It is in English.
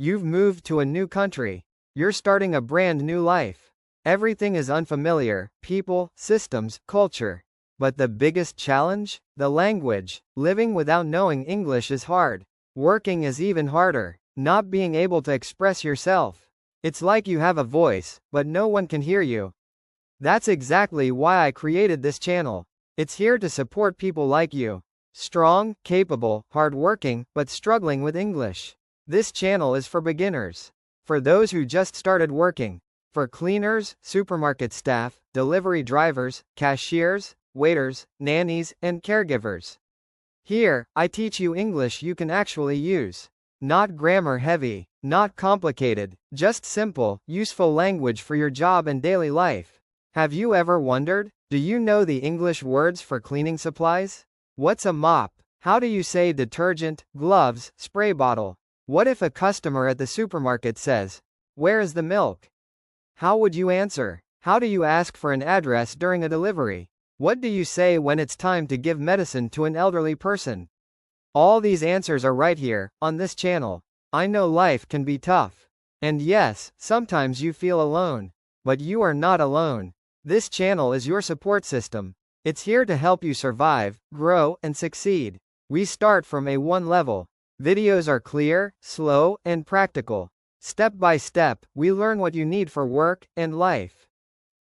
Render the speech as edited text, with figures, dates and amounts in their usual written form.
You've moved to a new country. You're starting a brand new life. Everything is unfamiliar: people, systems, culture. But the biggest challenge? The language. Living without knowing English is hard. Working is even harder. Not being able to express yourself. It's like you have a voice, but no one can hear you. That's exactly why I created this channel. It's here to support people like you. Strong, capable, hardworking, but struggling with English. This channel is for beginners. For those who just started working. For cleaners, supermarket staff, delivery drivers, cashiers, waiters, nannies, and caregivers. Here, I teach you English you can actually use. Not grammar heavy, not complicated, just simple, useful language for your job and daily life. Have you ever wondered? Do you know the English words for cleaning supplies? What's a mop? How do you say detergent, gloves, spray bottle? What if a customer at the supermarket says, "Where is the milk?" How would you answer? How do you ask for an address during a delivery? What do you say when it's time to give medicine to an elderly person? All these answers are right here, on this channel. I know life can be tough. And yes, sometimes you feel alone. But you are not alone. This channel is your support system. It's here to help you survive, grow, and succeed. We start from A1 level. Videos are clear, slow, and practical. Step by step, we learn what you need for work and life.